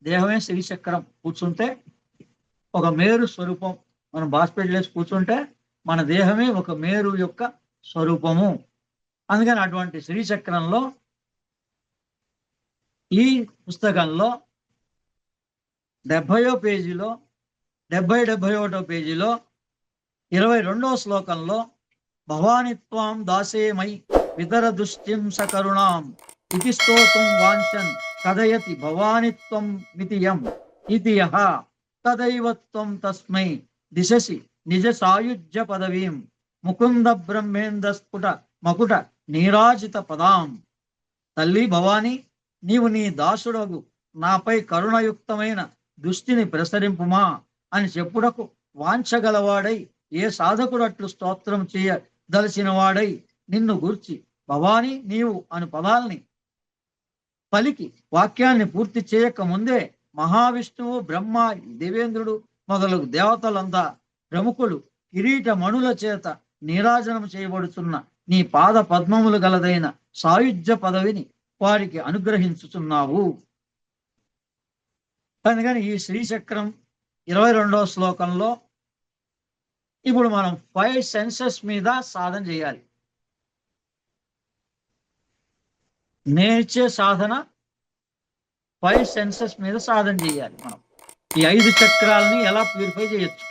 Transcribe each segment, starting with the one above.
దేహమే శ్రీచక్రం. కూర్చుంటే ఒక మేరు స్వరూపం. మనం బాస్పెట్ వేసి కూర్చుంటే మన దేహమే ఒక మేరు యొక్క స్వరూపము. అందుకని అటువంటి శ్రీచక్రంలో ఈ పుస్తకంలో 70వ పేజీలో 71వ పేజీలో 22వ శ్లోకంలో భవానిత్వాం దాసేమై వితర దుష్టిం సకరుణాం ఇది స్తోతుం వాంఛన్ కథయతి భవానిత్వం మితియం ఇది యః తదైవత్వం తస్మై దిశసి నిజ సాయుజ్య పదవీం ముకుంద బ్రహ్మేంద్ర స్ఫుట మకుట నీరాజిత పదాం. తల్లి భవాని, నీవు నీ దాసుడగు నాపై కరుణయుక్తమైన దృష్టిని ప్రసరింపుమా అని చెప్పుటకు వాంఛగలవాడై ఏ సాధకుడు అట్లు స్తోత్రం చేయదలసిన వాడై నిన్ను గూర్చి భవాని నీవు అను పదాల్ని పలికి వాక్యాన్ని పూర్తి చేయక ముందే మహావిష్ణువు, బ్రహ్మ, దేవేంద్రుడు మొదలగు దేవతలంతా ప్రముఖులు కిరీట మణుల చేత నీరాజనం చేయబడుతున్న నీ పాద పద్మములు గలదైన సాయుధ్య పదవిని వారికి అనుగ్రహించుచున్నావు. అందుకని ఈ శ్రీచక్రం 22వ శ్లోకంలో ఇప్పుడు మనం 5 సెన్సెస్ మీద సాధన చేయాలి. నేర్చే సాధన 5 సెన్సెస్ మీద సాధన చేయాలి. మనం ఈ 5 చక్రాలని ఎలా ప్యూరిఫై చేయొచ్చు,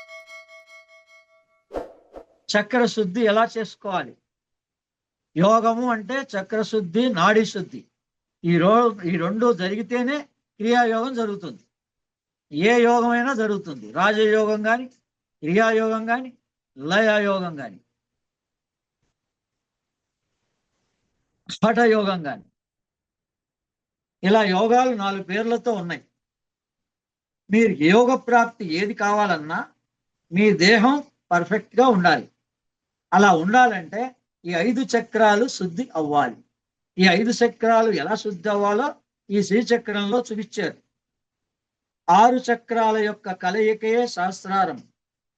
చక్ర శుద్ధి ఎలా చేసుకోవాలి. యోగము అంటే చక్ర శుద్ధి, నాడీ శుద్ధి. ఈ రెండు జరిగితేనే క్రియాయోగం జరుగుతుంది. ఏ యోగమైనా జరుగుతుంది. రాజయోగం కానీ, క్రియాయోగం కానీ, లయయోగం కానీ, హఠయోగం కానీ. ఇలా యోగాలు 4 పేర్లతో ఉన్నాయి. మీరు యోగ ప్రాప్తి ఏది కావాలన్నా మీ దేహం పర్ఫెక్ట్గా ఉండాలి. అలా ఉండాలంటే ఈ 5 చక్రాలు శుద్ధి అవ్వాలి. ఈ 5 చక్రాలు ఎలా శుద్ధి అవ్వాలో ఈ శ్రీచక్రంలో చూపించారు. 6 చక్రాల యొక్క కలయికే సహస్రారం.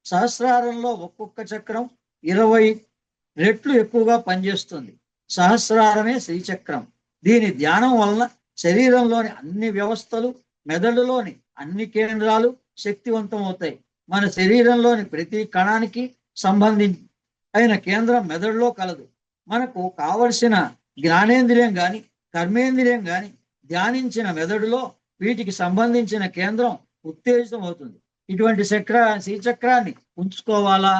సహస్రారంలో ఒక్కొక్క చక్రం 20 రెట్లు ఎక్కువగా పనిచేస్తుంది. సహస్రారమే శ్రీచక్రం. దీని ధ్యానం వలన శరీరంలోని అన్ని వ్యవస్థలు, మెదడులోని అన్ని కేంద్రాలు శక్తివంతం అవుతాయి. మన శరీరంలోని ప్రతి కణానికి సంబంధించి అయిన కేంద్రం మెదడులో కలదు. మనకు కావలసిన జ్ఞానేంద్రియం కానీ, కర్మేంద్రియం కానీ ధ్యానించిన మెదడులో వీటికి సంబంధించిన కేంద్రం ఉత్తేజితం అవుతుంది. ఇటువంటి శ్రీచక్రాన్ని ఉంచుకోవాలా,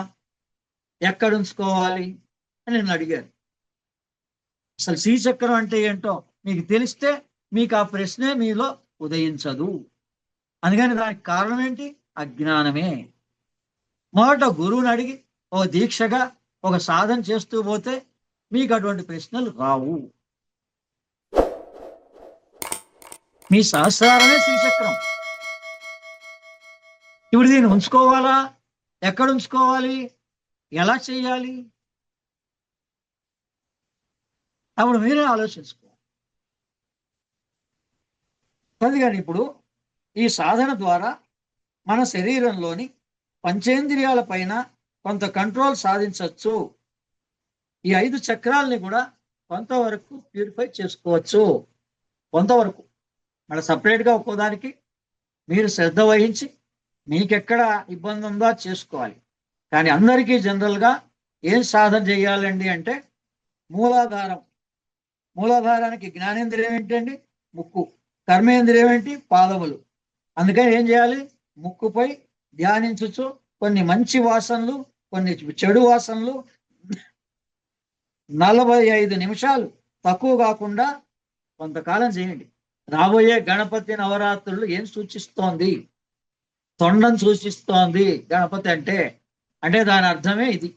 ఎక్కడ ఉంచుకోవాలి అని నేను అడిగాను. అసలు శ్రీచక్రం అంటే ఏంటో మీకు తెలిస్తే మీకు ఆ ప్రశ్నే మీలో ఉదయించదు. అందుకని దానికి కారణం ఏంటి? అజ్ఞానమే. మొదట గురువుని అడిగి ఒక దీక్షగా ఒక సాధన చేస్తూ పోతే మీకు అటువంటి ప్రశ్నలు రావు. మీ సహస్రారమే శ్రీచక్రం. ఇప్పుడు దీన్ని ఉంచుకోవాలా, ఎక్కడ ఉంచుకోవాలి, ఎలా చేయాలి? అప్పుడు మీరే ఆలోచించుకోవాలి. అందుకని ఇప్పుడు ఈ సాధన ద్వారా మన శరీరంలోని పంచేంద్రియాల పైన కొంత కంట్రోల్ సాధించవచ్చు. ఈ 5 చక్రాలని కూడా కొంతవరకు ప్యూరిఫై చేసుకోవచ్చు. కొంతవరకు మళ్ళీ సపరేట్గా ఒక్కోదానికి మీరు శ్రద్ధ వహించి మీకెక్కడ ఇబ్బంది ఉందో చేసుకోవాలి. కానీ అందరికీ జనరల్గా ఏం సాధన చేయాలండి అంటే మూలాధారం. మూలాధారానికి జ్ఞానేంద్రియం ఏంటండి? ముక్కు. కర్మేంద్రియం ఏంటి? పాదములు. అందుకని ఏం చేయాలి? ముక్కుపై ధ్యానించచ్చు కొన్ని మంచి వాసనలు, కొన్ని చెడు వాసనలు 45 నిమిషాలు తక్కువ కాకుండా కొంతకాలం చేయండి. రాబోయే గణపతి నవరాత్రులు ఏం సూచిస్తోంది? తొండను సూచిస్తోంది. గణపతి అంటే దాని అర్థమే ఇది,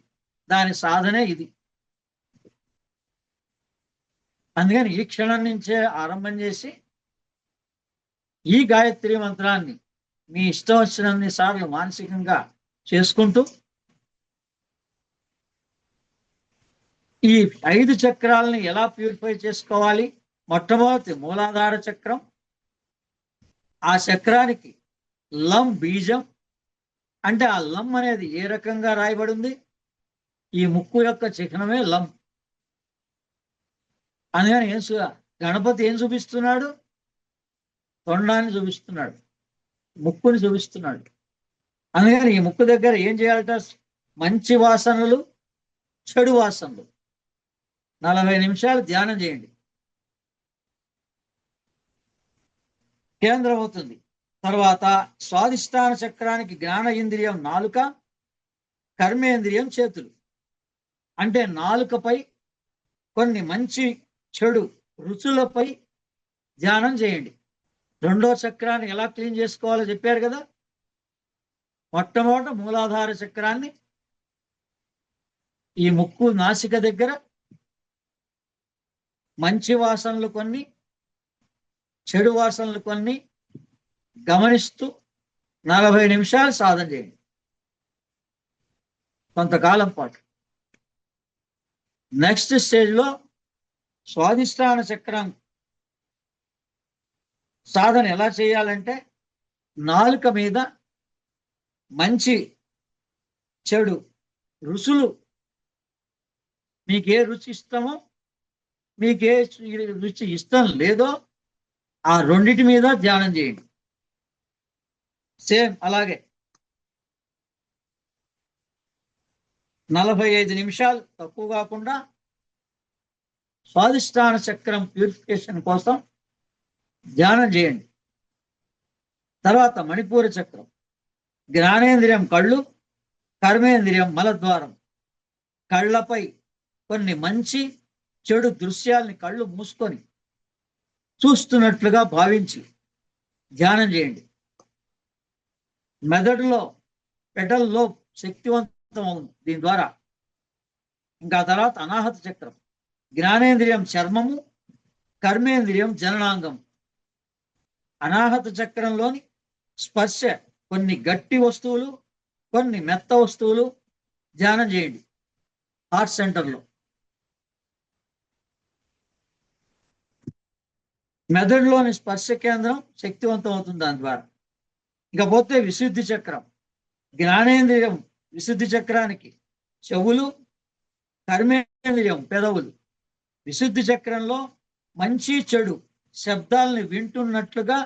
దాని సాధనే ఇది. అందుకని ఈ క్షణం నుంచే ఆరంభం చేసి ఈ గాయత్రి మంత్రాన్ని మీ ఇష్టం వచ్చినన్ని సార్లు మానసికంగా చేసుకుంటూ ఈ 5 చక్రాలని ఎలా ప్యూరిఫై చేసుకోవాలి? మొట్టమొదటి మూలాధార చక్రం. ఆ చక్రానికి లం బీజం. అంటే ఆ లం అనేది ఏ రకంగా రాయబడి ఉంది? ఈ ముక్కు యొక్క చిహ్నమే లం. అందుకని గణపతి ఏం చూపిస్తున్నాడు? తొండాన్ని చూపిస్తున్నాడు. ముక్కుని చూపిస్తున్నాడు. అందుకని ఈ ముక్కు దగ్గర ఏం చేయాలట? మంచి వాసనలు, చెడు వాసనలు 40 నిమిషాలు ధ్యానం చేయండి. కేంద్రం అవుతుంది. తర్వాత స్వాదిష్టాన చక్రానికి జ్ఞాన ఇంద్రియం నాలుక, కర్మేంద్రియం చేతులు. అంటే నాలుకపై కొన్ని మంచి చెడు రుచులపై ధ్యానం చేయండి. రెండో చక్రాన్ని ఎలా క్లీన్ చేసుకోవాలో చెప్పారు కదా. మొట్టమొదట మూలాధార చక్రాన్ని ఈ ముక్కు నాసిక దగ్గర మంచి వాసనలు కొన్ని, చెడు వాసనలు కొన్ని గమనిస్తూ 40 నిమిషాలు సాధన చేయండి, కొంతకాలం పాటు. నెక్స్ట్ స్టేజ్లో స్వాదిష్టాన చక్రం సాధన ఎలా చేయాలంటే, నాలుక మీద మంచి చెడు రుచులు, మీకే రుచి ఇష్టమో, మీకే రుచి ఇష్టం లేదో ఆ రెండిటి మీద ధ్యానం చేయండి. సేమ్ అలాగే 45 నిమిషాలు తక్కువ కాకుండా స్వాదిష్టాన చక్రం ప్యూరిఫికేషన్ కోసం ధ్యానం చేయండి. తర్వాత మణిపూర చక్రం, జ్ఞానేంద్రియం కళ్ళు, కర్మేంద్రియం మలద్వారం. కళ్ళపై కొన్ని మంచి చెడు దృశ్యాల్ని కళ్ళు మూసుకొని చూస్తున్నట్లుగా భావించి ధ్యానం చేయండి. మెదడులో పెడల్లో శక్తివంతం అవుతుంది దీని ద్వారా. ఇంకా తర్వాత అనాహత చక్రం, జ్ఞానేంద్రియం చర్మము, కర్మేంద్రియం జననాంగం. అనాహత చక్రంలోని స్పర్శ, కొన్ని గట్టి వస్తువులు, కొన్ని మెత్త వస్తువులు ధ్యానం చేయండి హార్ట్ సెంటర్లో. మెదడులోని స్పర్శ కేంద్రం శక్తివంతం అవుతుంది దాని ద్వారా. ఇకపోతే విశుద్ధి చక్రం, జ్ఞానేంద్రియం విశుద్ధి చక్రానికి చెవులు, కర్మేంద్రియం పెదవులు. విశుద్ధి చక్రంలో మంచి చెడు శబ్దాలని వింటున్నట్లుగా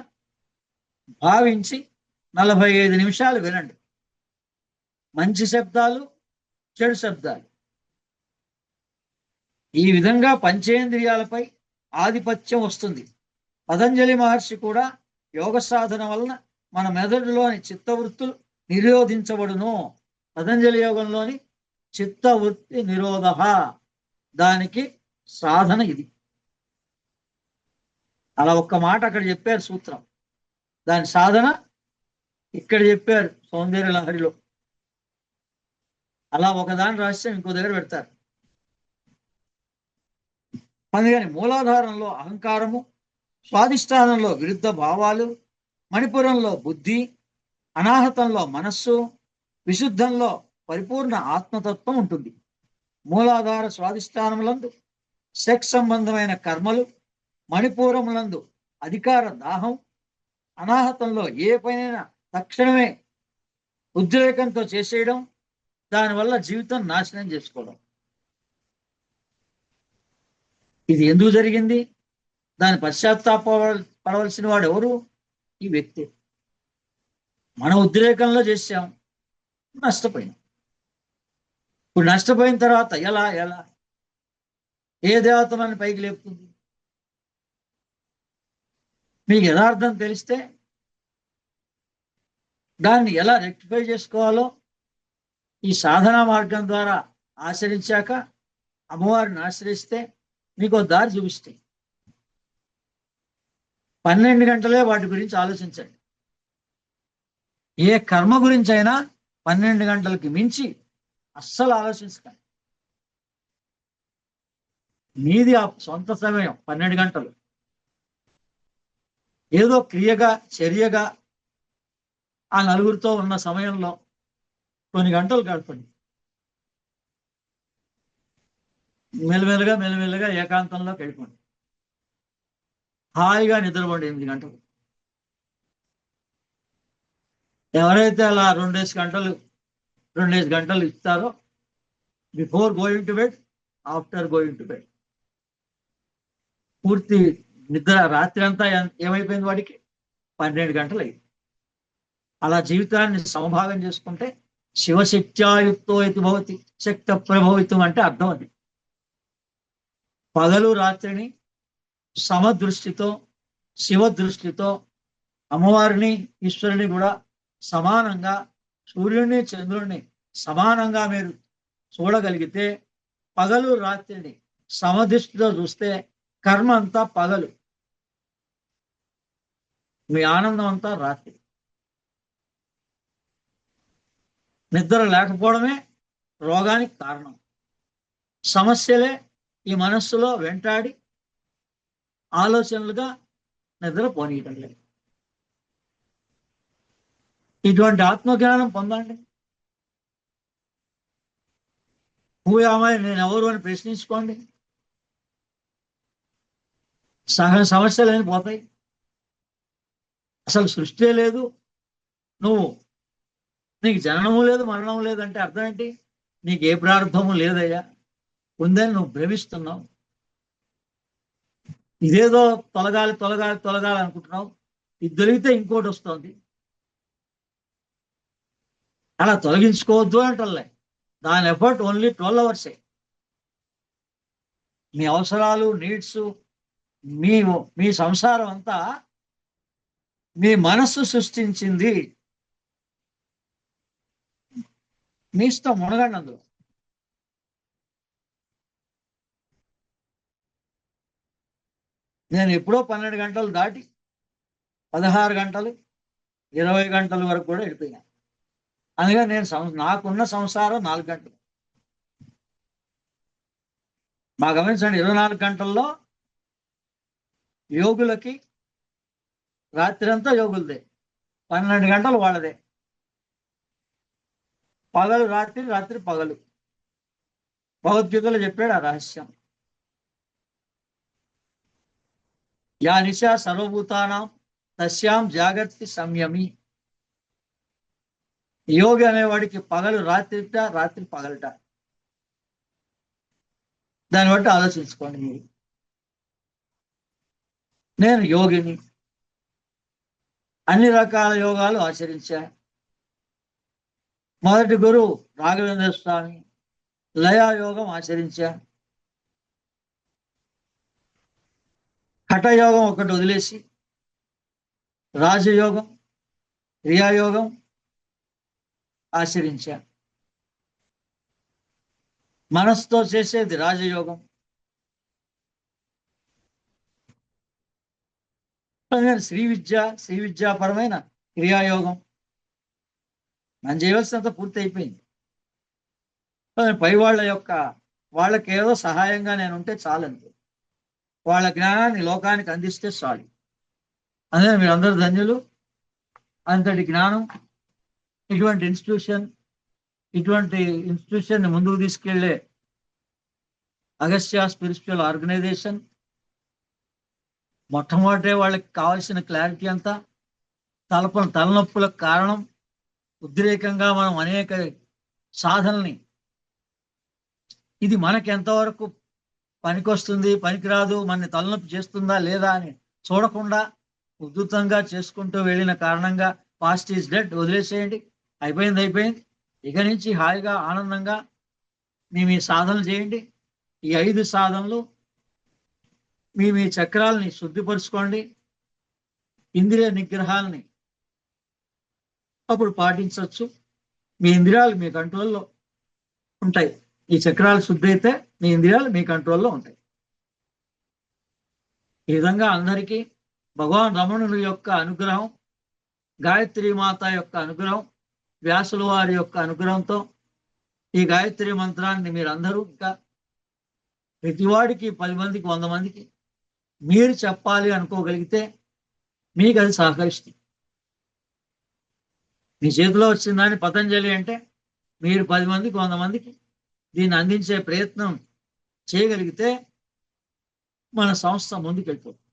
భావించి 45 నిమిషాలు వినండి. మంచి శబ్దాలు, చెడు శబ్దాలు. ఈ విధంగా పంచేంద్రియాలపై ఆధిపత్యం వస్తుంది. పతంజలి మహర్షి కూడా యోగ సాధన వలన మన మెదడులోని చిత్తవృత్తులు నిరోధించబడును. పతంజలి యోగంలోని చిత్తవృత్తి నిరోధ, దానికి సాధన ఇది. అలా ఒక్క మాట అక్కడ చెప్పారు సూత్రం, దాని సాధన ఇక్కడ చెప్పారు సౌందర్య లహరిలో. అలా ఒకదాని రహస్యం ఇంకో దగ్గర పెడతారు. అందుకని మూలాధారంలో అహంకారము, స్వాదిష్టానంలో విరుద్ధ భావాలు, మణిపురంలో బుద్ధి, అనాహతంలో మనస్సు, విశుద్ధంలో పరిపూర్ణ ఆత్మతత్వం ఉంటుంది. మూలాధార స్వాదిష్టానములందు సెక్స్ సంబంధమైన కర్మలు, మణిపూరములందు అధికార దాహం, అనాహతంలో ఏ పనైనా తక్షణమే ఉద్రేకంతో చేసేయడం, దానివల్ల జీవితం నాశనం చేసుకోవడం. ఇది ఎందుకు జరిగింది? దాని పశ్చాత్తాప పడవలసిన వాడు ఎవరు? ఈ వ్యక్తి. మన ఉద్రేకంలో చేశాం, నష్టపోయినాం. ఇప్పుడు నష్టపోయిన తర్వాత ఎలా ఎలా ఏ దేవత మనని పైకి లేపుతుంది? మీకు యథార్థం తెలిస్తే దాన్ని ఎలా రెక్టిఫై చేసుకోవాలో ఈ సాధనా మార్గం ద్వారా ఆచరించాక, అమ్మవారిని ఆశ్రయిస్తే మీకు దారి చూపిస్తాయి. 12 గంటలే వాటి గురించి ఆలోచించండి. ఏ కర్మ గురించి అయినా 12 గంటలకి మించి అస్సలు ఆలోచించకండి. మీది ఆ సొంత సమయం 12 గంటలు. ఏదో క్రియగా చర్యగా ఆ నలుగురితో ఉన్న సమయంలో కొన్ని గంటలు గడపండి. మెల్లమెల్లగా ఏకాంతంలోకి వెళ్ళిపోండి. హాయిగా నిద్రపోండి 8 గంటలు. ఎవరైతే అలా 2 గంటలు ఇస్తారో, before going to bed, after going to bed, పూర్తి నిద్ర రాత్రి అంతా ఏమైపోయింది వాడికి? 12 గంటలు అయింది. అలా జీవితాన్ని సమభాగం చేసుకుంటే శివశక్త్యాయుక్తో ఇది భవతి శక్త ప్రభవితం అంటే అర్థం అది. పగలు రాత్రిని సమదృష్టితో శివదృష్టితో అమ్మవారిని ఈశ్వరుని కూడా సమానంగా, సూర్యుడిని చంద్రుడిని సమానంగా మీరు చూడగలిగితే, పగలు రాత్రిని సమదృష్టితో చూస్తే కర్మ అంతా పగలు, మీ ఆనందం అంతా రాత్రి. నిద్ర లేకపోవడమే రోగానికి కారణం. సమస్యలే ఈ మనస్సులో వెంటాడి ఆలోచనలుగా నిద్ర పోనీయటం లేదు. ఇటువంటి ఆత్మజ్ఞానం పొందండి. అమ్మాయి నేను ఎవరు అని ప్రశ్నించుకోండి. సగం సమస్యలు అని పోతాయి. అసలు సృష్టి లేదు, నీకు జననము లేదు మరణము లేదంటే అర్థం ఏంటి? నీకు ఏ ప్రారంభము లేదయ్యా, ఉందని నువ్వు భ్రమిస్తున్నావు. ఇదేదో తొలగాలి తొలగాలి తొలగాలి అనుకుంటున్నావు. ఇది దొరికితే ఇంకోటి వస్తుంది. అలా తొలగించుకోవద్దు అంటలే. దాని ఎఫర్ట్ ఓన్లీ 12 hours. మీ అవసరాలు, నీడ్స్, మీ సంసారం అంతా మీ మనస్సు సృష్టించింది. మీ ఇష్టం, మునగండి అందులో. నేను ఎప్పుడో 12 గంటలు దాటి 16 గంటలు 20 గంటల వరకు కూడా వెళ్ళిపోయాను. అందుకని నాకున్న సంసారం 4 గంటలు. మా గమనించండి, 24 గంటల్లో యోగులకి రాత్రి అంతా యోగులదే, 12 గంటలు వాళ్ళదే. పగలు రాత్రి, రాత్రి పగలు. భగవద్గీతలో చెప్పాడు ఆ రహస్యం. యా నిశా సర్వభూతానాం తస్యాం జాగర్తి సంయమి. యోగి అనేవాడికి పగలు రాత్రిట, రాత్రి పగలట. దాన్ని బట్టి ఆలోచించుకోండి మీరు. నేను యోగిని, అన్ని రకాల యోగాలు ఆచరించా. మొదటి గురువు రాఘవేంద్ర స్వామి లయాయోగం ఆచరించా. హఠయోగం ఒకటి వదిలేసి రాజయోగం, క్రియాయోగం ఆచరించా. మనసుతో చేసేది రాజయోగం. శ్రీ విద్యాపరమైన క్రియాయోగం. మనం చేయవలసినంత పూర్తి అయిపోయింది. పై వాళ్ళకి ఏదో సహాయంగా నేను ఉంటే చాలంతే. వాళ్ళ జ్ఞానాన్ని లోకానికి అందిస్తే చాలు. అదే మీరందరూ ధన్యులు. అంతటి జ్ఞానం, ఇటువంటి ఇన్స్టిట్యూషన్ ముందుకు తీసుకెళ్లే అగస్త్య స్పిరిచువల్ ఆర్గనైజేషన్ మొట్టమొదటే వాళ్ళకి కావాల్సిన క్లారిటీ అంతా తలనొప్పులకు కారణం ఉద్రేకంగా మనం అనేక సాధనల్ని, ఇది మనకి ఎంతవరకు పనికొస్తుంది పనికిరాదు, మన తలనొప్పి చేస్తుందా లేదా అని చూడకుండా ఉద్ధృతంగా చేసుకుంటూ వెళ్ళిన కారణంగా పాస్ట్ ఈజ్ డెడ్, వదిలేసేయండి, అయిపోయింది. ఇక నుంచి హాయిగా ఆనందంగా మీ సాధనలు చేయండి. ఈ 5 సాధనలు మీ చక్రాలని శుద్ధిపరుచుకోండి. ఇంద్రియ నిగ్రహాలని అప్పుడు పాటించవచ్చు. మీ ఇంద్రియాలు మీ కంట్రోల్లో ఉంటాయి. ఈ చక్రాలు శుద్ధి అయితే మీ ఇంద్రియాలు మీ కంట్రోల్లో ఉంటాయి. ఈ విధంగా అందరికీ భగవాన్ రమణుల యొక్క అనుగ్రహం, గాయత్రి మాత యొక్క అనుగ్రహం, వ్యాసుల వారి యొక్క అనుగ్రహంతో ఈ గాయత్రి మంత్రాన్ని మీరందరూ ఇంకా ప్రతివాడికి 10 మందికి 100 మందికి మీరు చెప్పాలి అనుకోగలిగితే మీకు అది సహకరిస్తుంది. మీ చేతిలో వచ్చిందని పతంజలి అంటే మీరు 10 మందికి 100 మందికి దీన్ని అందించే ప్రయత్నం చేయగలిగితే మన సంస్థ ముందుకెళ్తుంది.